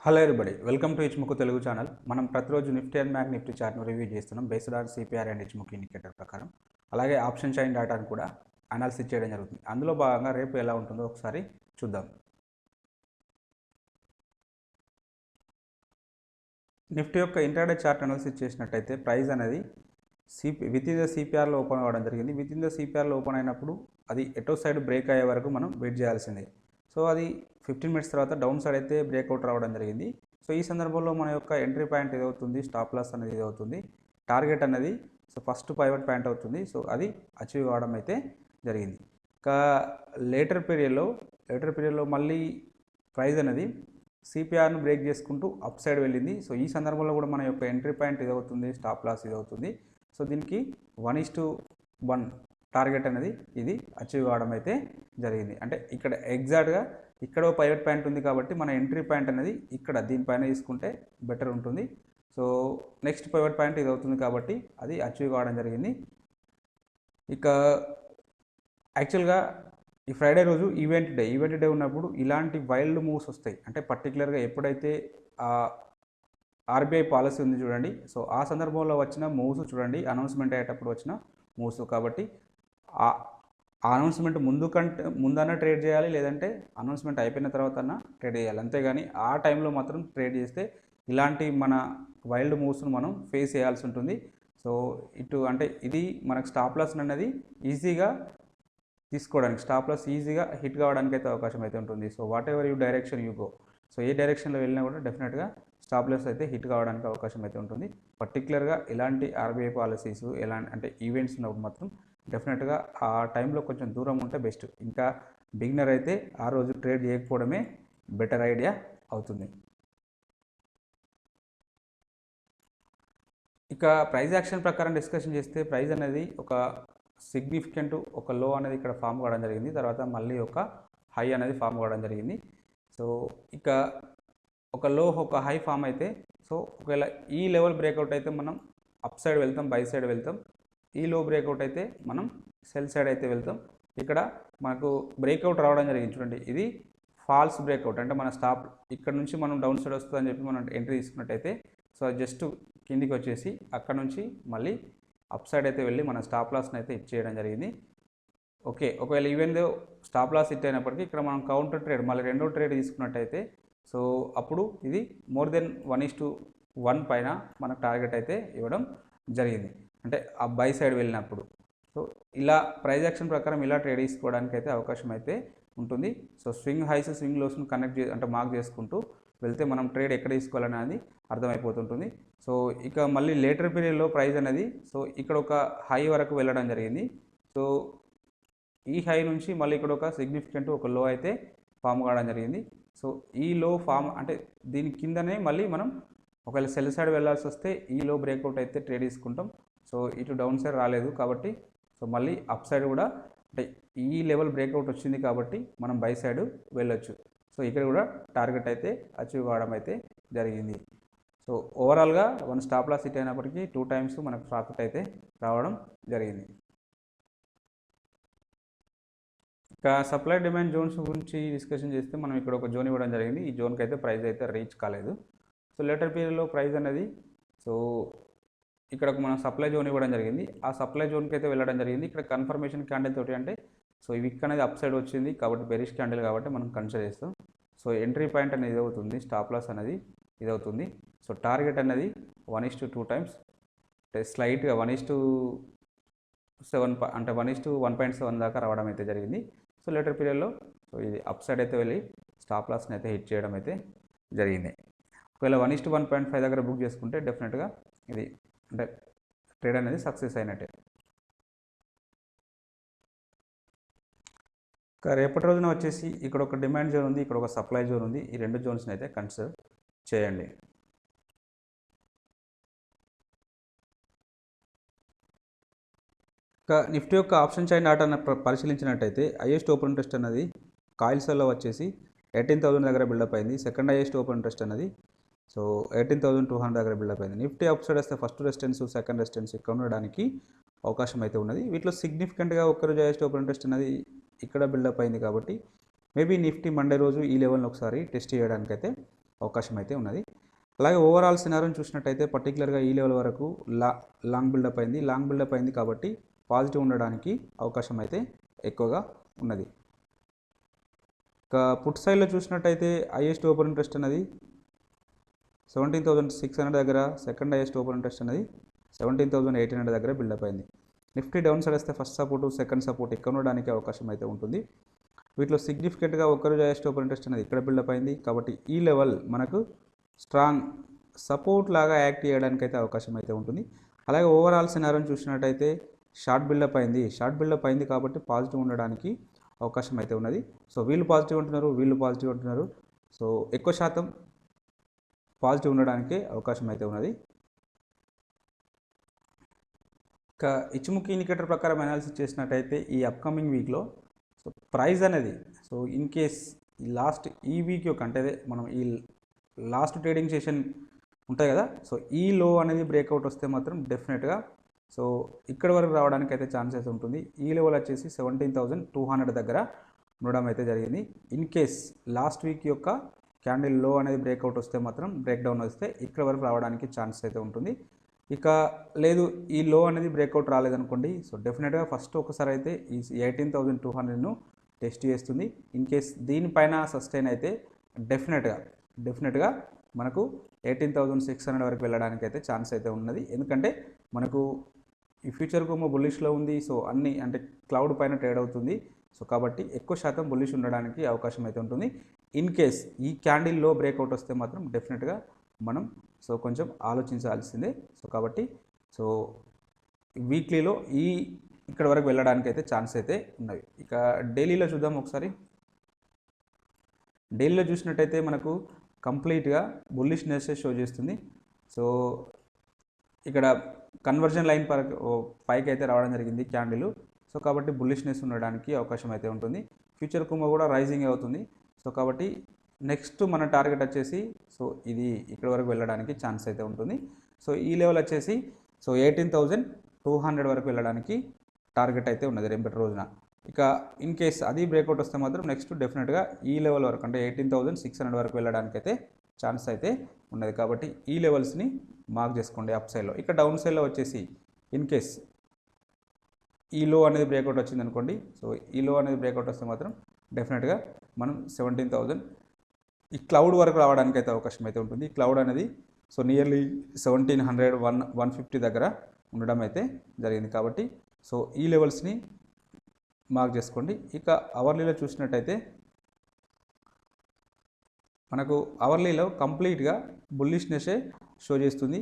Hello everybody, welcome to Ichimoku Telugu channel. మనం ప్రతిరోజు Nifty and bank Nifty చార్ట్ను review చేస్తున్నాం based on CPR and Ichimoku indicator ప్రకారం. అలాగే ఆప్షన్ చైన్ డేటాను కూడా అనాలిసిస్ చేయడం జరుగుతుంది. అందులో భాగంగా రేపు ఎలా ఉంటుందో ఒకసారి చూద్దాం. నిఫ్టీ యొక్క ఇంట్రాడే చార్ట్ అనాలిసిస్ చేసినట్టయితే ప్రైస్ అనేది విత్ ఇన్ ద సిపిఆర్లో ఓపెన్ అవ్వడం జరిగింది. విత్ ఇన్ ద సిపిఆర్లో ఓపెన్ అయినప్పుడు అది ఎటో సైడ్ బ్రేక్ అయ్యే వరకు మనం వెయిట్ చేయాల్సిందే. సో అది 15 మినిట్స్ తర్వాత డౌన్ సైడ్ అయితే బ్రేక్అవుట్ రావడం జరిగింది. సో ఈ సందర్భంలో మన యొక్క ఎంట్రీ పాయింట్ ఏదవుతుంది, స్టాప్ లాస్ అనేది ఏదవుతుంది, టార్గెట్ అనేది సో ఫస్ట్ పైవట్ పాయింట్ అవుతుంది. సో అది అచీవ్ కావడం అయితే జరిగింది. ఇంకా లేటర్ పీరియడ్లో మళ్ళీ ప్రైస్ అనేది సిపిఆర్ను బ్రేక్ చేసుకుంటూ అప్ సైడ్ వెళ్ళింది. సో ఈ సందర్భంలో కూడా మన యొక్క ఎంట్రీ పాయింట్ ఇదవుతుంది, స్టాప్ లాస్ ఇదవుతుంది. సో దీనికి 1:1 టార్గెట్ అనేది ఇది అచీవ్ కావడం అయితే జరిగింది. అంటే ఇక్కడ ఎగ్జాక్ట్గా ఇక్కడ పైవట్ పాయింట్ ఉంది కాబట్టి మన ఎంట్రీ పాయింట్ అనేది ఇక్కడ దీనిపైన తీసుకుంటే బెటర్ ఉంటుంది. సో నెక్స్ట్ పైవట్ పాయింట్ ఇది అవుతుంది కాబట్టి అది అచీవ్ కావడం జరిగింది. ఇక యాక్చువల్గా ఈ ఫ్రైడే రోజు ఈవెంట్ డే ఉన్నప్పుడు ఇలాంటి వైల్డ్ మూవ్స్ వస్తాయి. అంటే పర్టికులర్గా ఎప్పుడైతే ఆర్బీఐ పాలసీ ఉంది చూడండి, సో ఆ సందర్భంలో వచ్చిన మూవ్స్ చూడండి, అనౌన్స్మెంట్ అయ్యేటప్పుడు వచ్చిన మూవ్స్. కాబట్టి ఆ అనౌన్స్మెంట్ ముందన్నా ట్రేడ్ చేయాలి, లేదంటే అనౌన్స్మెంట్ అయిపోయిన తర్వాత ట్రేడ్ చేయాలి. అంతేగాని ఆ టైంలో మాత్రం ట్రేడ్ చేస్తే ఇలాంటి మన వైల్డ్ మూవ్స్ను మనం ఫేస్ చేయాల్సి ఉంటుంది. సో అంటే ఇది మనకు స్టాప్ లాస్ అనేది ఈజీగా తీసుకోవడానికి, స్టాప్ లాస్ ఈజీగా హిట్ కావడానికి అయితే అవకాశం అయితే ఉంటుంది. So whatever you direction you go, so ఏ డైరెక్షన్లో వెళ్ళినా కూడా డెఫినెట్గా స్టాప్ లాస్ అయితే హిట్ కావడానికి అవకాశం అయితే ఉంటుంది. పర్టికులర్గా ఇలాంటి ఆర్బీఐ పాలసీస్ అంటే ఈవెంట్స్ ఉన్నప్పుడు మాత్రం డెఫినెట్గా ఆ టైంలో కొంచెం దూరం ఉంటే బెస్ట్. ఇంకా బిగినర్ అయితే ఆ రోజు ట్రేడ్ చేయకపోవడమే బెటర్ ఐడియా అవుతుంది. ఇక ప్రైస్ యాక్షన్ ప్రకారం డిస్కషన్ చేస్తే ప్రైస్ అనేది ఒక సిగ్నిఫికెంట్ ఒక లో అనేది ఇక్కడ ఫామ్ కావడం జరిగింది. తర్వాత మళ్ళీ ఒక హై అనేది ఫామ్ కావడం జరిగింది. సో ఇక ఒక లో ఒక హై ఫామ్ అయితే, సో ఒకవేళ ఈ లెవెల్ బ్రేక్అవుట్ అయితే మనం అప్ సైడ్ వెళ్తాం, బై సైడ్ వెళ్తాం. ఈ లో బ్రేక్అవుట్ అయితే మనం సెల్ సైడ్ అయితే వెళ్తాం. ఇక్కడ మనకు బ్రేక్అవుట్ రావడం జరిగింది చూడండి, ఇది ఫాల్స్ బ్రేక్అవుట్. అంటే మన స్టాప్ ఇక్కడ నుంచి మనం డౌన్ సైడ్ వస్తుందని చెప్పి మనం ఎంట్రీ తీసుకున్నట్టయితే, సో జస్ట్ కిందికి వచ్చేసి అక్కడ నుంచి మళ్ళీ అప్ సైడ్ అయితే వెళ్ళి మన స్టాప్ లాస్ని అయితే హిట్ చేయడం జరిగింది. ఓకే, ఒకవేళ even though stop loss hit అయినప్పటికీ ఇక్కడ మనం కౌంటర్ ట్రేడ్ మళ్ళీ రెండో ట్రేడ్ తీసుకున్నట్టయితే, సో అప్పుడు ఇది మోర్ దెన్ 1:1 పైన మనకు టార్గెట్ అయితే ఇవ్వడం జరిగింది. అంటే ఆ బై సైడ్ వెళ్ళినప్పుడు. సో ఇలా ప్రైస్ యాక్షన్ ప్రకారం ఇలా ట్రేడ్ తీసుకోవడానికి అయితే అవకాశం అయితే ఉంటుంది. సో స్వింగ్ హైస్ స్వింగ్ లోస్ను అంటే మార్క్ చేసుకుంటూ వెళ్తే మనం ట్రేడ్ ఎక్కడ తీసుకోవాలనేది అర్థమైపోతుంటుంది. సో ఇక మళ్ళీ లేటర్ పీరియడ్లో ప్రైస్ అనేది సో ఇక్కడ ఒక హై వరకు వెళ్ళడం జరిగింది. సో ఈ హై నుంచి మళ్ళీ ఇక్కడ ఒక సిగ్నిఫికెంట్ ఒక లో అయితే ఫామ్ కావడం జరిగింది. సో ఈ లో ఫామ్ అంటే దీని కిందనే మళ్ళీ మనం ఒకవేళ సెల్ సైడ్ వెళ్ళాల్సి వస్తే ఈ లో బ్రేక్అవుట్ అయితే ట్రేడ్ తీసుకుంటాం. సో ఇటు డౌన్ సైడ్ రాలేదు కాబట్టి సో మళ్ళీ అప్ సైడ్ కూడా అంటే ఈ లెవెల్ బ్రేక్అవుట్ వచ్చింది కాబట్టి మనం బై సైడ్ వెళ్ళొచ్చు. సో ఇక్కడ కూడా టార్గెట్ అయితే అచీవ్ కావడం అయితే జరిగింది. సో ఓవరాల్గా 1 స్టాప్ లాస్ హిట్ అయినప్పటికీ 2 టైమ్స్ మనకు ప్రాఫిట్ అయితే రావడం జరిగింది. ఇక సప్లై డిమాండ్ జోన్స్ గురించి డిస్కషన్ చేస్తే మనం ఇక్కడ ఒక జోన్ ఇవ్వడం జరిగింది. ఈ జోన్కి అయితే ప్రైస్ అయితే రీచ్ కాలేదు. సో లేటర్ పీరియడ్లో ప్రైస్ అనేది సో ఇక్కడ మనం సప్లై జోన్ ఇవ్వడం జరిగింది. ఆ సప్లై జోన్కి అయితే వెళ్ళడం జరిగింది. ఇక్కడ కన్ఫర్మేషన్ క్యాండిల్ తోటి అంటే సో ఈ విక్ అనేది అప్ సైడ్ వచ్చింది కాబట్టి బెరిష్ క్యాండిల్ కాబట్టి మనం కన్సిడర్ చేస్తాం. సో ఎంట్రీ పాయింట్ అనేది ఇదవుతుంది, స్టాప్ లాస్ అనేది ఇదవుతుంది. సో టార్గెట్ అనేది 1:2 టైమ్స్ అంటే స్లైట్గా 1:7 అంటే 1:1.7 దాకా రావడం అయితే జరిగింది. సో లేటర్ పీరియడ్లో సో ఇది అప్ సైడ్ అయితే వెళ్ళి స్టాప్ లాస్ని అయితే హిట్ చేయడం అయితే జరిగింది. ఒకవేళ 1:1.5 దగ్గర బుక్ చేసుకుంటే డెఫినెట్గా ఇది అంటే ట్రేడ్ అనేది సక్సెస్ అయినట్టే. రేపటి రోజున వచ్చేసి ఇక్కడ ఒక డిమాండ్ జోన్ ఉంది, ఇక్కడ ఒక సప్లై జోన్ ఉంది. ఈ రెండు జోన్స్ని అయితే కన్సిడర్ చేయండి. నిఫ్టీ యొక్క ఆప్షన్ చైన్ డేటాను పరిశీలించినట్టయితే హైయెస్ట్ ఓపెన్ ఇంట్రెస్ట్ అనేది కాయిల్స్లో వచ్చేసి 18,000 దగ్గర బిల్డప్ అయింది. సెకండ్ హైయెస్ట్ ఓపెన్ ఇంట్రెస్ట్ అనేది సో 18,200 దగ్గర బిల్డప్ అయింది. నిఫ్టీ అప్ సైడ్ వస్తే ఫస్ట్ రెసిస్టెన్స్ సెకండ్ రెసిస్టెన్స్ ఇక్కడ ఉండడానికి అవకాశం అయితే ఉన్నది. వీటిలో సిగ్నిఫికెంట్గా ఒక్కరోజు హైయెస్ట్ ఓపెన్ ఇంట్రెస్ట్ అనేది ఇక్కడ బిల్డప్ అయింది కాబట్టి మేబీ నిఫ్టీ మండే రోజు ఈ లెవెల్ని ఒకసారి టెస్ట్ చేయడానికి అయితే అవకాశం అయితే ఉన్నది. అలాగే ఓవరాల్ సినారియోని చూసినట్టయితే పర్టికులర్గా ఈ లెవెల్ వరకు లాంగ్ బిల్డప్ అయింది కాబట్టి పాజిటివ్ ఉండడానికి అవకాశం అయితే ఎక్కువగా ఉన్నది. ఇక పుట్ సైడ్లో చూసినట్టయితే హైయెస్ట్ ఓపెన్ ఇంట్రెస్ట్ అనేది 17,600 దగ్గర, సెకండ్ హైయెస్ట్ ఓపెన్ ఇంట్రెస్ట్ అనేది 17,800 దగ్గర బిల్డప్ అయింది. నిఫ్టీ డౌన్ సైడ్ వస్తే ఫస్ట్ సపోర్టు, సెకండ్ సపోర్ట్ ఇక్కడ ఉండడానికి అవకాశం అయితే ఉంటుంది. వీటిలో సిగ్నిఫికెంట్గా ఒక్కరోజు హైయెస్ట్ ఓపెన్ ఇంట్రెస్ట్ అనేది ఇక్కడ బిల్డప్ అయింది కాబట్టి ఈ లెవెల్ మనకు స్ట్రాంగ్ సపోర్ట్ లాగా యాక్ట్ చేయడానికి అయితే అవకాశం అయితే ఉంటుంది. అలాగే ఓవరాల్ సినారియోని చూసినట్టయితే షార్ట్ బిల్డప్ అయింది కాబట్టి పాజిటివ్ ఉండడానికి అవకాశం అయితే ఉన్నది. సో వీళ్ళు పాజిటివ్ ఉంటున్నారు. సో ఎక్కువ శాతం పాజిటివ్ ఉండడానికి అవకాశం అయితే ఉన్నది. ఇక ఇచ్చుముఖి ఇండికేటర్ ప్రకారం అనాలిసిస్ చేసినట్టయితే ఈ అప్కమింగ్ వీక్లో సో ప్రైస్ అనేది సో ఇన్ కేస్ ఈ వీక్ యొక్క అంటే మనం ఈ లాస్ట్ ట్రేడింగ్ సెషన్ ఉంటాయి కదా, సో ఈ లో అనేది బ్రేక్అవుట్ వస్తే మాత్రం డెఫినెట్గా సో ఇక్కడ వరకు రావడానికి అయితే ఛాన్సెస్ ఉంటుంది. ఈ లెవెల్ వచ్చేసి 17,200 దగ్గర ఉండడం అయితే జరిగింది. ఇన్ కేస్ లాస్ట్ వీక్ యొక్క క్యాండిల్ లో అనేది బ్రేక్అవుట్ వస్తే మాత్రం బ్రేక్డౌన్ వస్తే ఇక్కడ వరకు రావడానికి ఛాన్స్ అయితే ఉంటుంది. ఇక లేదు ఈ లో అనేది బ్రేక్అవుట్ రాలేదనుకోండి, సో డెఫినెట్గా ఫస్ట్ ఒకసారి అయితే ఈ 18,200ను టెస్ట్ చేస్తుంది. ఇన్ కేస్ దీనిపైన సస్టైన్ అయితే డెఫినెట్గా మనకు 18,600 వరకు వెళ్ళడానికి అయితే ఛాన్స్ అయితే ఉన్నది. ఎందుకంటే మనకు ఈ ఫ్యూచర్ కుమో బుల్లిష్లో ఉంది. సో అన్ని అంటే క్లౌడ్ పైన ట్రేడ్ అవుతుంది. సో కాబట్టి ఎక్కువ శాతం బుల్లిష్ ఉండడానికి అవకాశం అయితే ఉంటుంది. ఇన్ కేస్ ఈ క్యాండిల్లో బ్రేక్అవుట్ వస్తే మాత్రం డెఫినెట్గా మనం సో కొంచెం ఆలోచించాల్సిందే. సో కాబట్టి సో వీక్లీలో ఇక్కడ వరకు వెళ్ళడానికి అయితే ఛాన్స్ అయితే ఉన్నవి. ఇక డైలీలో చూద్దాం ఒకసారి. డైలీలో చూసినట్టయితే మనకు కంప్లీట్గా బుల్లిష్నెస్ షో చేస్తుంది. సో ఇక్కడ కన్వర్జన్ లైన్ పైకి అయితే రావడం జరిగింది క్యాండిల్. సో కాబట్టి బుల్లిష్నెస్ ఉండడానికి అవకాశం అయితే ఉంటుంది. ఫ్యూచర్ కుమో కూడా రైజింగ్ అవుతుంది. సో కాబట్టి నెక్స్ట్ మన టార్గెట్ వచ్చేసి సో ఇది ఇక్కడ వరకు వెళ్ళడానికి ఛాన్స్ అయితే ఉంటుంది. సో ఈ లెవెల్ వచ్చేసి సో 18,200 వరకు వెళ్ళడానికి టార్గెట్ అయితే ఉన్నది రేపటి రోజున. ఇక ఇన్ కేస్ అది బ్రేక్అవుట్ వస్తే మాత్రం నెక్స్ట్ డెఫినెట్గా ఈ లెవెల్ వరకు అంటే 18,600 వరకు వెళ్ళడానికి అయితే ఛాన్స్ అయితే ఉన్నది. కాబట్టి ఈ లెవెల్స్ని మార్క్ చేసుకోండి అప్ సైడ్లో. ఇక డౌన్ సైడ్లో వచ్చేసి ఇన్ కేస్ ఈ లో అనేది బ్రేక్అవుట్ వచ్చింది అనుకోండి, సో ఈ లో అనేది బ్రేక్అవుట్ వస్తే మాత్రం డెఫినెట్గా మనం 17,000 ఈ క్లౌడ్ వరకు రావడానికి అయితే అవకాశం అయితే ఉంటుంది. ఈ క్లౌడ్ అనేది సో నియర్లీ 1,700 150 దగ్గర ఉండడం అయితే జరిగింది. కాబట్టి సో ఈ లెవెల్స్ని మార్క్ చేసుకోండి. ఇక అవర్లీలో చూసినట్టయితే మనకు అవర్లీలో కంప్లీట్గా బుల్లిష్నెస్సే షో చేస్తుంది.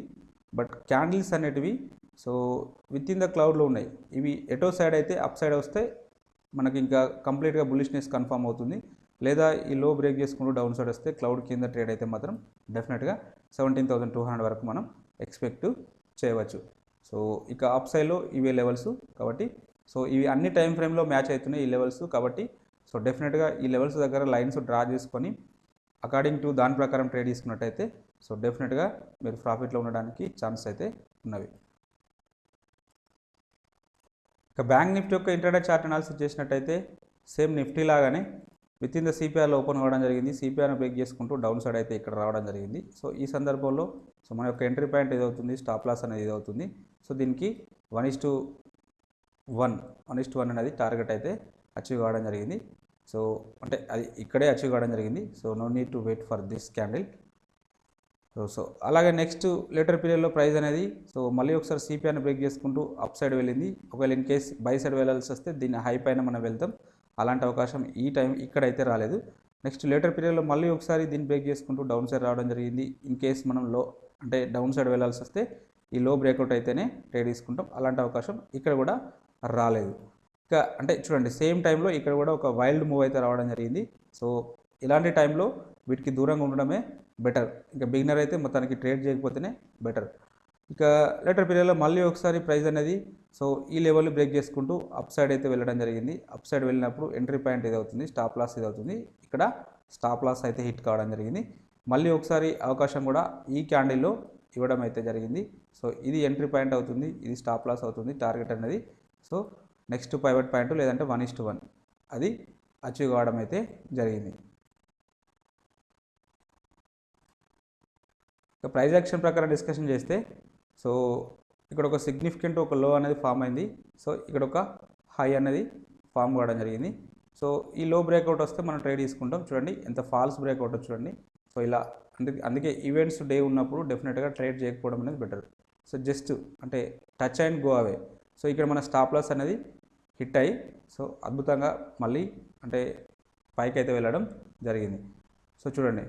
బట్ క్యాండిల్స్ అనేటివి సో విత్ ఇన్ ద క్లౌడ్లో ఉన్నాయి. ఇవి ఎటో సైడ్ అయితే అప్ సైడ్ వస్తే మనకి ఇంకా కంప్లీట్గా బుల్లిష్నెస్ కన్ఫర్మ్ అవుతుంది. లేదా ఈ లో బ్రేక్ చేసుకుంటూ డౌన్ సైడ్ వస్తే క్లౌడ్ కింద ట్రేడ్ అయితే మాత్రం డెఫినెట్గా 17,200 వరకు మనం ఎక్స్పెక్ట్ చేయవచ్చు. సో ఇక అప్ సైడ్లో ఇవే లెవెల్స్ కాబట్టి సో ఇవి అన్ని టైం ఫ్రేమ్లో మ్యాచ్ అవుతున్నాయి ఈ లెవెల్స్. కాబట్టి సో డెఫినెట్గా ఈ లెవెల్స్ దగ్గర లైన్స్ డ్రా చేసుకొని అకార్డింగ్ టు దాని ప్రకారం ట్రేడ్ తీసుకున్నట్టయితే సో డెఫినెట్గా మీరు ప్రాఫిట్లో ఉండడానికి ఛాన్స్ అయితే ఉన్నవి. ఇక బ్యాంక్ నిఫ్టీ యొక్క ఇంట్రాడే చార్ట్ అనాలిసిస్ చేసినట్టయితే సేమ్ నిఫ్టీ లాగానే విత్ ఇన్ ద సిపిఆర్లో ఓపెన్ అవ్వడం జరిగింది. సిపిఆర్ను బ్రేక్ చేసుకుంటూ డౌన్ సైడ్ అయితే ఇక్కడ రావడం జరిగింది. సో ఈ సందర్భంలో సో మన యొక్క ఎంట్రీ పాయింట్ ఏదవుతుంది, స్టాప్ లాస్ అనేది ఏదవుతుంది. సో దీనికి 1:1 అనేది టార్గెట్ అయితే అచీవ్ కావడం జరిగింది. సో అంటే అది ఇక్కడే అచీవ్ కావడం జరిగింది. So no need to wait for this candle. So అలాగే నెక్స్ట్ లేటర్ పీరియడ్లో ప్రైస్ అనేది సో మళ్ళీ ఒకసారి సిపిఆర్ని బ్రేక్ చేసుకుంటూ అప్ సైడ్ వెళ్ళింది. ఒకవేళ ఇన్ కేస్ బై సైడ్ వెళ్ళాల్సి వస్తే దీన్ని హై పైన మనం వెళ్తాం. అలాంటి అవకాశం ఈ టైం ఇక్కడైతే రాలేదు. నెక్స్ట్ లేటర్ పీరియడ్లో మళ్ళీ ఒకసారి దీన్ని బ్రేక్ చేసుకుంటూ డౌన్ సైడ్ రావడం జరిగింది. ఇన్ కేస్ మనం లో అంటే డౌన్ సైడ్ వెళ్ళాల్సి వస్తే ఈ లో బ్రేక్అవుట్ అయితేనే ట్రేడ్ తీసుకుంటాం. అలాంటి అవకాశం ఇక్కడ కూడా రాలేదు. ఇక అంటే చూడండి సేమ్ టైంలో ఇక్కడ కూడా ఒక వైల్డ్ మూవ్ అయితే రావడం జరిగింది. సో ఇలాంటి టైంలో వీటికి దూరంగా ఉండడమే బెటర్. ఇంకా బిగినర్ అయితే మొత్తానికి ట్రేడ్ చేయకపోతేనే బెటర్. ఇక లేటర్ పీరియడ్లో మళ్ళీ ఒకసారి ప్రైస్ అనేది సో ఈ లెవెల్ బ్రేక్ చేసుకుంటూ అప్ సైడ్ అయితే వెళ్ళడం జరిగింది. అప్ సైడ్ వెళ్ళినప్పుడు ఎంట్రీ పాయింట్ ఇది అవుతుంది, స్టాప్ లాస్ ఇది అవుతుంది. ఇక్కడ స్టాప్ లాస్ అయితే హిట్ కావడం జరిగింది. మళ్ళీ ఒకసారి అవకాశం కూడా ఈ క్యాండిల్లో ఇవ్వడం అయితే జరిగింది. సో ఇది ఎంట్రీ పాయింట్ అవుతుంది, ఇది స్టాప్ లాస్ అవుతుంది. టార్గెట్ అనేది సో నెక్స్ట్ పైవట్ పాయింట్ లేదంటే 1:1 అది అచీవ్ కావడం అయితే జరిగింది. ఇక ప్రైస్ యాక్షన్ ప్రకారం డిస్కషన్ చేస్తే సో ఇక్కడ ఒక సిగ్నిఫికెంట్ ఒక లో అనేది ఫామ్ అయింది. సో ఇక్కడ ఒక హై అనేది ఫామ్ కావడం జరిగింది. సో ఈ లో బ్రేక్అవుట్ వస్తే మనం ట్రేడ్ తీసుకుంటాం. చూడండి ఎంత ఫాల్స్ బ్రేక్అవుట్ చూడండి. సో ఇలా అందుకే ఈవెంట్స్ డే ఉన్నప్పుడు డెఫినెట్గా ట్రేడ్ చేయకపోవడం అనేది బెటర్. సో జస్ట్ అంటే touch and go away. So ఇక్కడ మన స్టాప్ లాస్ అనేది హిట్ అయ్యి సో అద్భుతంగా మళ్ళీ అంటే పైకి అయితే వెళ్ళడం జరిగింది. సో చూడండి,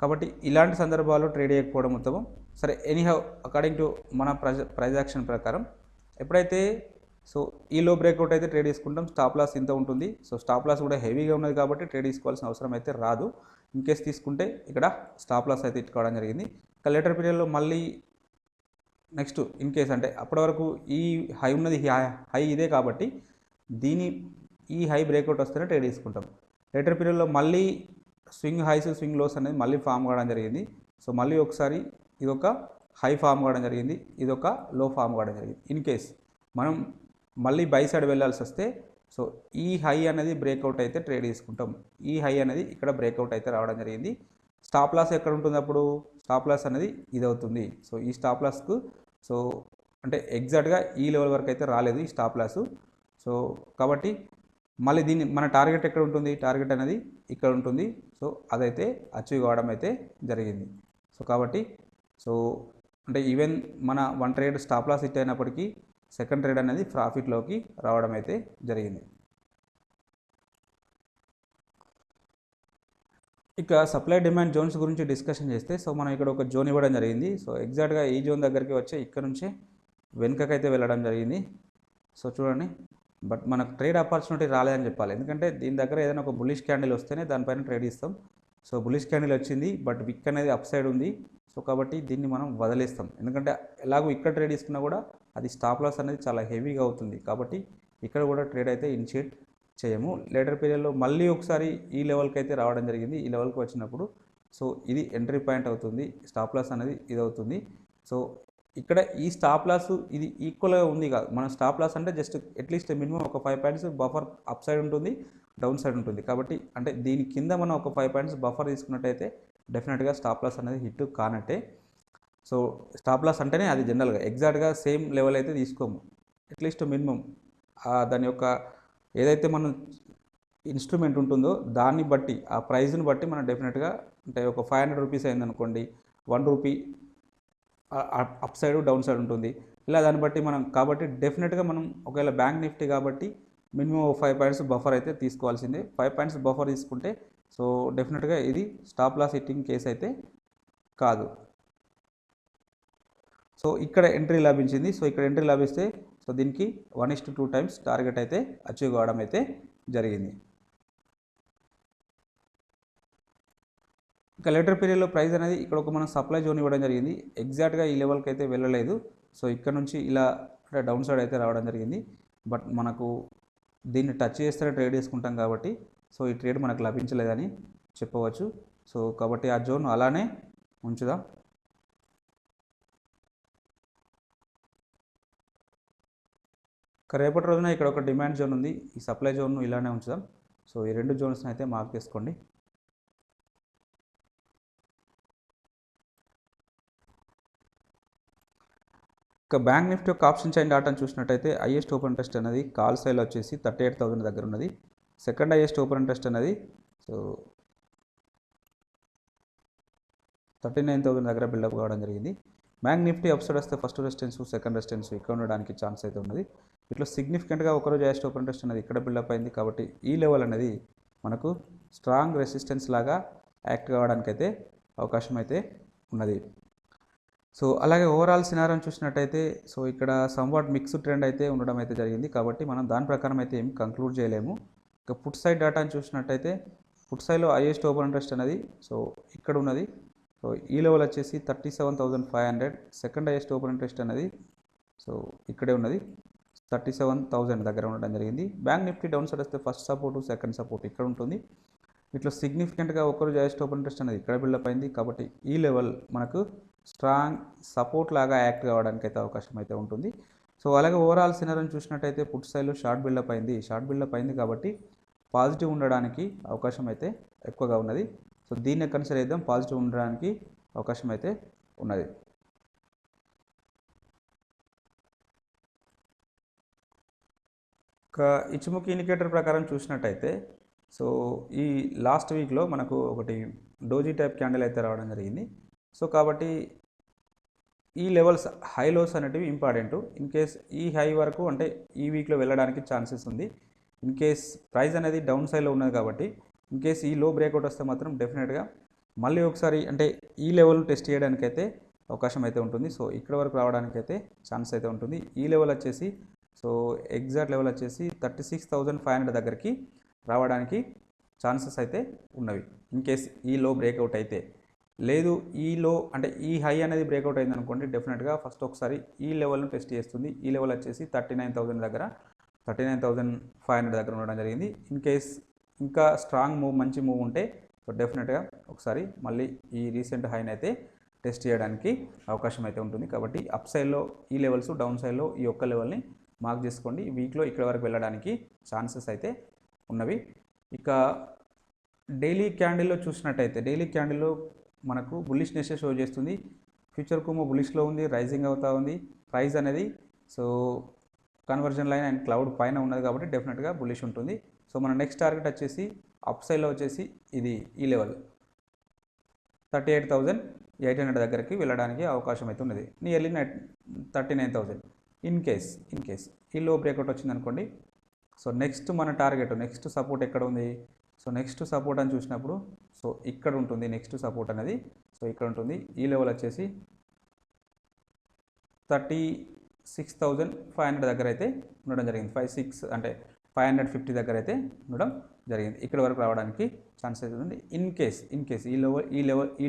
కాబట్టి ఇలాంటి సందర్భాల్లో ట్రేడ్ చేయకపోవడం ఉత్తమం. సరే, ఎనీహౌ అకార్డింగ్ టు మన ప్రైజ్ యాక్షన్ ప్రకారం ఎప్పుడైతే సో ఈ లో బ్రేక్అవుట్ అయితే ట్రేడ్ తీసుకుంటాం. స్టాప్ లాస్ ఇంత ఉంటుంది. సో స్టాప్ లాస్ కూడా హెవీగా ఉన్నది కాబట్టి ట్రేడ్ తీసుకోవాల్సిన అవసరం అయితే రాదు. ఇన్ కేస్ తీసుకుంటే ఇక్కడ స్టాప్ లాస్ అయితే ఇట్టుకోవడం జరిగింది. ఇక లేటర్ పీరియడ్లో మళ్ళీ నెక్స్ట్ ఇన్ కేస్ అంటే అప్పటి వరకు ఈ హై ఉన్నది హై ఇదే కాబట్టి ఈ హై బ్రేక్అవుట్ వస్తేనే ట్రేడ్ తీసుకుంటాం. లేటర్ పీరియడ్లో మళ్ళీ స్వింగ్ హైస్ స్వింగ్ లోస్ అనేది మళ్ళీ ఫామ్ కావడం జరిగింది. సో మళ్ళీ ఒకసారి ఇదొక హై ఫామ్ కావడం జరిగింది, ఇదొక లో ఫామ్ కావడం జరిగింది. ఇన్ కేస్ మనం మళ్ళీ బై సైడ్ వెళ్ళాల్సి వస్తే సో ఈ హై అనేది బ్రేక్అవుట్ అయితే ట్రేడ్ తీసుకుంటాం. ఈ హై అనేది ఇక్కడ బ్రేక్అవుట్ అయితే రావడం జరిగింది. స్టాప్ లాస్ ఎక్కడ ఉంటుంది అప్పుడు? స్టాప్ లాస్ అనేది ఇది అవుతుంది. సో ఈ స్టాప్ లాస్కు సో అంటే ఎగ్జాక్ట్గా ఈ లెవెల్ వరకు అయితే రాలేదు ఈ స్టాప్ లాసు. సో కాబట్టి మళ్ళీ దీన్ని మన టార్గెట్ ఎక్కడ ఉంటుంది? టార్గెట్ అనేది ఇక్కడ ఉంటుంది. సో అదైతే అచీవ్ కావడం అయితే జరిగింది. సో కాబట్టి సో అంటే ఈవెన్ మన one trade stop loss hit అయినప్పటికీ సెకండ్ ట్రేడ్ అనేది ప్రాఫిట్లోకి రావడం అయితే జరిగింది. ఇక సప్లై డిమాండ్ జోన్స్ గురించి డిస్కషన్ చేస్తే సో మనం ఇక్కడ ఒక జోన్ ఇవ్వడం జరిగింది. సో ఎగ్జాక్ట్గా ఈ జోన్ దగ్గరికి వచ్చే ఇక్కడ నుంచే వెనుకకైతే వెళ్ళడం జరిగింది. సో చూడండి, బట్ మనకు ట్రేడ్ ఆపర్చునిటీ రాలేదని చెప్పాలి. ఎందుకంటే దీని దగ్గర ఏదైనా ఒక బులిష్ క్యాండిల్ వస్తేనే దానిపైన ట్రేడ్ ఇస్తాం. సో బులిష్ క్యాండిల్ వచ్చింది, బట్ విక్ అనేది అప్ సైడ్ ఉంది. సో కాబట్టి దీన్ని మనం వదిలేస్తాం. ఎందుకంటే ఎలాగో ఇక్కడ ట్రేడ్ తీసుకున్నా కూడా అది స్టాప్ లాస్ అనేది చాలా హెవీగా అవుతుంది. కాబట్టి ఇక్కడ కూడా ట్రేడ్ అయితే ఇనిషియేట్ చేయము. లేటర్ పీరియడ్లో మళ్ళీ ఒకసారి ఈ లెవెల్కి అయితే రావడం జరిగింది. ఈ లెవెల్కి వచ్చినప్పుడు సో ఇది ఎంట్రీ పాయింట్ అవుతుంది. స్టాప్ లాస్ అనేది ఇది అవుతుంది. సో ఇక్కడ ఈ స్టాప్ లాస్ ఇది ఈక్వల్గా ఉంది కాదు. మన స్టాప్ లాస్ అంటే జస్ట్ అట్లీస్ట్ మినిమం ఒక 5 పాయింట్స్ బఫర్ అప్ సైడ్ ఉంటుంది, డౌన్ సైడ్ ఉంటుంది. కాబట్టి అంటే దీని కింద మనం ఒక 5 పాయింట్స్ బఫర్ తీసుకున్నట్టయితే డెఫినెట్గా స్టాప్ లాస్ అనేది హిట్ కానట్టే. సో స్టాప్ లాస్ అంటేనే అది జనరల్గా ఎగ్జాక్ట్గా సేమ్ లెవెల్ అయితే తీసుకోము. అట్లీస్ట్ మినిమం దాని యొక్క ఏదైతే మనం ఇన్స్ట్రుమెంట్ ఉంటుందో దాన్ని బట్టి ఆ ప్రైజ్ని బట్టి మనం డెఫినెట్గా అంటే ఒక 500 రూపీస్ అయిందనుకోండి, 1 rupee up side down side ఉంటుంది. ఇలా దాన్ని బట్టి మనం కాబట్టి డెఫినెట్గా మనం ఒకవేళ బ్యాంక్ నిఫ్టీ కాబట్టి మినిమం 5 పాయింట్స్ బఫర్ అయితే తీసుకోవాల్సిందే. 5 పాయింట్స్ బఫర్ తీసుకుంటే సో డెఫినెట్గా ఇది స్టాప్ లాస్ హిట్టింగ్ కేసు అయితే కాదు. సో ఇక్కడ ఎంట్రీ లభించింది. సో ఇక్కడ ఎంట్రీ లభిస్తే సో దీనికి 1:2 టైమ్స్ టార్గెట్ అయితే అచీవ్ కావడం అయితే జరిగింది. ఇక లేటర్ పీరియడ్లో ప్రైస్ అనేది ఇక్కడ ఒక మనం సప్లై జోన్ ఇవ్వడం జరిగింది. ఎగ్జాక్ట్గా ఈ లెవెల్కి అయితే వెళ్ళలేదు. సో ఇక్కడ నుంచి ఇలా డౌన్ సైడ్ అయితే రావడం జరిగింది. బట్ మనకు దీన్ని టచ్ చేస్తే ట్రేడ్ చేసుకుంటాం కాబట్టి సో ఈ ట్రేడ్ మనకు లభించలేదని చెప్పవచ్చు. సో కాబట్టి ఆ జోన్ అలానే ఉంచుదాం. రేపటి రోజున ఇక్కడ ఒక డిమాండ్ జోన్ ఉంది. ఈ సప్లై జోన్ను ఇలానే ఉంచుదాం. సో ఈ రెండు జోన్స్ని అయితే మార్క్ చేసుకోండి. ఇక బ్యాంక్ నిఫ్టీ యొక్క ఆప్షన్ చైన్ డాటాను చూసినట్టయితే హైయెస్ట్ ఓపెన్ ఇంట్రెస్ట్ అనేది కాల్ సైల్ వచ్చేసి 38,000 దగ్గర ఉన్నది. సెకండ్ హైయెస్ట్ ఓపెన్ ఇంట్రెస్ట్ అనేది సో 39,000 దగ్గర బిల్డప్ కావడం జరిగింది. బ్యాంక్ నిఫ్టీ అప్సైడ్ వస్తే ఫస్ట్ రెసిస్టెన్స్ సెకండ్ రెసిస్టెన్స్ ఇక్కడ ఉండడానికి ఛాన్స్ అయితే ఉన్నది. ఇట్లా సిగ్నిఫికెంట్గా ఒకరోజు హైయెస్ట్ ఓపెన్ ఇంట్రెస్ట్ అనేది ఇక్కడ బిల్డప్ అయింది. కాబట్టి ఈ లెవెల్ అనేది మనకు స్ట్రాంగ్ రెసిస్టెన్స్ లాగా యాక్ట్ కావడానికి అయితే అవకాశం అయితే ఉన్నది. సో అలాగే ఓవరాల్ సినారియోని చూసినట్టయితే సో ఇక్కడ సమ్వాట్ మిక్స్డ్ ట్రెండ్ అయితే ఉండడం అయితే జరిగింది. కాబట్టి మనం దాని ప్రకారం అయితే ఏం కంక్లూడ్ చేయలేము. ఇక పుట్ సైడ్ డేటాను చూసినట్టయితే పుట్ సైడ్లో హైయెస్ట్ ఓపెన్ ఇంట్రెస్ట్ అనేది సో ఇక్కడ ఉన్నది. సో ఈ లెవెల్ వచ్చేసి 37,500. సెకండ్ హైయెస్ట్ ఓపెన్ ఇంట్రెస్ట్ అనేది సో ఇక్కడే ఉన్నది 37,000 దగ్గర ఉండడం జరిగింది. బ్యాంక్ నిఫ్టీ డౌన్ సైడ్ వస్తే ఫస్ట్ సపోర్టు సెకండ్ సపోర్ట్ ఇక్కడ ఉంటుంది. ఇట్లా సిగ్నిఫికెంట్గా ఒకరోజు హైయెస్ట్ ఓపెన్ ఇంట్రెస్ట్ అనేది ఇక్కడ బిల్డప్ అయింది. కాబట్టి ఈ లెవెల్ మనకు స్ట్రాంగ్ సపోర్ట్ లాగా యాక్ట్ కావడానికి అయితే అవకాశం అయితే ఉంటుంది. సో అలాగే ఓవరాల్ సినారియోని చూసినట్టయితే పుట్ సైడ్లో షార్ట్ బిల్డప్ అయింది కాబట్టి పాజిటివ్ ఉండడానికి అవకాశం అయితే ఎక్కువగా ఉన్నది. సో దీన్ని కన్సిడర్ చేద్దాం. పాజిటివ్ ఉండడానికి అవకాశం అయితే ఉన్నది. ఇక ఇచ్చిముఖి ఇండికేటర్ ప్రకారం చూసినట్టయితే సో ఈ లాస్ట్ వీక్లో మనకు ఒకటి డోజీ టైప్ క్యాండిల్ అయితే రావడం జరిగింది. సో కాబట్టి ఈ లెవెల్స్ హై లోస్ అనేటివి ఇంపార్టెంట్. ఇన్ కేస్ ఈ హై వరకు అంటే ఈ వీక్లో వెళ్ళడానికి ఛాన్సెస్ ఉంది. ఇన్ కేస్ ప్రైస్ అనేది డౌన్ సైడ్లో ఉన్నది కాబట్టి ఇన్ కేస్ ఈ లో బ్రేక్అవుట్ వస్తే మాత్రం డెఫినెట్గా మళ్ళీ ఒకసారి అంటే ఈ లెవెల్ టెస్ట్ చేయడానికైతే అవకాశం అయితే ఉంటుంది. సో ఇక్కడ వరకు రావడానికైతే ఛాన్స్ అయితే ఉంటుంది. ఈ లెవెల్ వచ్చేసి సో ఎగ్జాక్ట్ లెవెల్ వచ్చేసి 36,500 దగ్గరికి రావడానికి ఛాన్సెస్ అయితే ఉన్నవి. ఇన్ కేస్ ఈ లో బ్రేక్అవుట్ అయితే. లేదు ఈ లో అంటే ఈ హై అనేది బ్రేక్అవుట్ అయింది అనుకోండి, డెఫినెట్గా ఫస్ట్ ఒకసారి ఈ లెవెల్ను టెస్ట్ చేస్తుంది. ఈ లెవెల్ వచ్చేసి 39,000 దగ్గర 39,500 దగ్గర ఉండడం జరిగింది. ఇన్ కేస్ ఇంకా స్ట్రాంగ్ మూవ్ మంచి మూవ్ ఉంటే సో డెఫినెట్గా ఒకసారి మళ్ళీ ఈ రీసెంట్ హైని అయితే టెస్ట్ చేయడానికి అవకాశం అయితే ఉంటుంది. కాబట్టి అప్ సైడ్లో ఈ లెవెల్స్, డౌన్ సైడ్లో ఈ ఒక్క లెవెల్ని మార్క్ చేసుకోండి. ఈ వీక్లో ఇక్కడ వరకు వెళ్ళడానికి ఛాన్సెస్ అయితే ఉన్నవి. ఇక డైలీ క్యాండిల్లో చూసినట్టయితే డైలీ క్యాండిల్లో మనకు బుల్లిష్నెస్ షో చేస్తుంది. ఫ్యూచర్ కుమో బుల్లిష్లో ఉంది, రైజింగ్ అవుతూ ఉంది. ప్రైస్ అనేది so conversion line and cloud పైన ఉన్నది కాబట్టి డెఫినెట్గా బుల్లిష్ ఉంటుంది. సో మన నెక్స్ట్ టార్గెట్ వచ్చేసి అప్ సైడ్లో వచ్చేసి ఇది ఈ లెవెల్ 38,800 దగ్గరికి వెళ్ళడానికి అవకాశం అయితే ఉన్నది. నియర్లీ 39,000. ఇన్ కేస్ ఈ లో బ్రేక్అవుట్ వచ్చింది అనుకోండి, సో నెక్స్ట్ మన టార్గెట్ నెక్స్ట్ సపోర్ట్ ఎక్కడ ఉంది? సో నెక్స్ట్ సపోర్ట్ అని చూసినప్పుడు సో ఇక్కడ ఉంటుంది. నెక్స్ట్ సపోర్ట్ అనేది సో ఇక్కడ ఉంటుంది. ఈ లెవెల్ వచ్చేసి 36,500 దగ్గర అయితే ఉండడం జరిగింది. 56 అంటే 550 దగ్గర అయితే ఉండడం జరిగింది. ఇక్కడ వరకు రావడానికి ఛాన్సెస్ ఉంది. ఇన్ కేస్ ఈ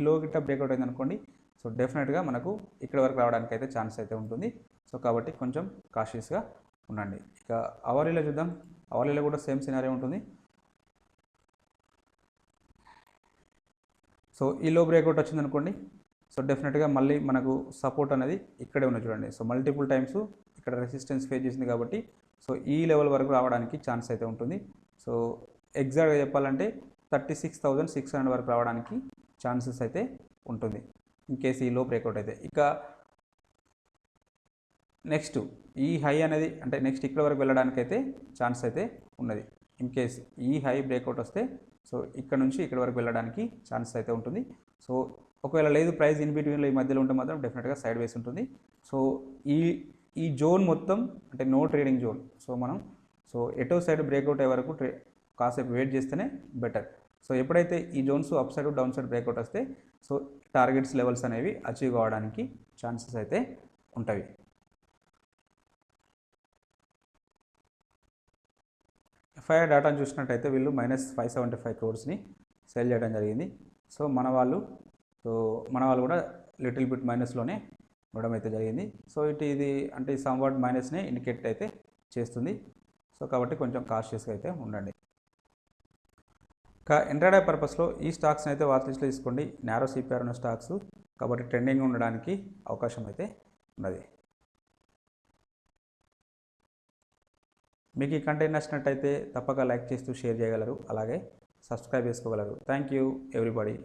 లో గిట్ట బ్రేక్అవుట్ అయింది అనుకోండి, సో డెఫినెట్గా మనకు ఇక్కడ వరకు రావడానికి అయితే ఛాన్స్ అయితే ఉంటుంది. సో కాబట్టి కొంచెం కాషియస్గా ఉండండి. ఇక అవర్లీలో చూద్దాం. అవర్లీలో కూడా సేమ్ సినారియో ఉంటుంది. సో ఈ లో బ్రేక్అవుట్ వచ్చింది అనుకోండి, సో డెఫినెట్గా మళ్ళీ మనకు సపోర్ట్ అనేది ఇక్కడే ఉన్నది చూడండి. సో మల్టిపుల్ టైమ్స్ ఇక్కడ రెసిస్టెన్స్ ఫేస్ చేసింది కాబట్టి సో ఈ లెవెల్ వరకు రావడానికి ఛాన్స్ అయితే ఉంటుంది. సో ఎగ్జాక్ట్గా చెప్పాలంటే 36,600 వరకు రావడానికి ఛాన్సెస్ అయితే ఉంటుంది ఇన్ కేసు ఈ లో బ్రేక్అవుట్ అయితే. ఇక నెక్స్ట్ ఈ హై అనేది అంటే నెక్స్ట్ ఇక్కడ వరకు వెళ్ళడానికి అయితే ఛాన్స్ అయితే ఉన్నది. ఇన్ కేస్ ఈ హై బ్రేక్అవుట్ వస్తే సో ఇక్కడ నుంచి ఇక్కడ వరకు వెళ్ళడానికి ఛాన్స్ అయితే ఉంటుంది. సో ఒకవేళ లేదు ప్రైస్ ఇన్ బిట్వీన్లో ఈ మధ్యలో ఉంటే మాత్రం డెఫినెట్గా సైడ్ వేస్ ఉంటుంది. సో ఈ జోన్ మొత్తం అంటే నో ట్రేడింగ్ జోన్. సో మనం సో ఎటో సైడ్ బ్రేక్అవుట్ అయ్యే వరకు కాసేపు వెయిట్ చేస్తేనే బెటర్. సో ఎప్పుడైతే ఈ zones up side down side breakout వస్తే సో టార్గెట్స్ లెవెల్స్ అనేవి అచీవ్ కావడానికి ఛాన్సెస్ అయితే ఉంటాయి. ఎఫ్ఐఆర్ డేటాను చూసినట్టయితే వీళ్ళు -575 crores సేల్ చేయడం జరిగింది. సో మన వాళ్ళు కూడా లిటిల్ బిట్ మైనస్లోనే ఉండడం అయితే జరిగింది. సో ఇది అంటే సమ్వాట్ మైనస్నే ఇండికేట్ అయితే చేస్తుంది. సో కాబట్టి కొంచెం కాషియస్గా అయితే ఉండండి. ఇంకా ఇంట్రాడే పర్పస్లో ఈ స్టాక్స్ని అయితే వాచ్ లిస్ట్లో తీసుకోండి. నారో సిపిఆర్ ఉన్న స్టాక్స్ కాబట్టి ట్రెండింగ్ ఉండడానికి అవకాశం అయితే ఉన్నది. మీకు ఈ కంటెంట్ నచ్చినట్టయితే తప్పక లైక్ చేస్తూ షేర్ చేయగలరు, అలాగే సబ్స్క్రైబ్ చేసుకోగలరు. Thank you everybody.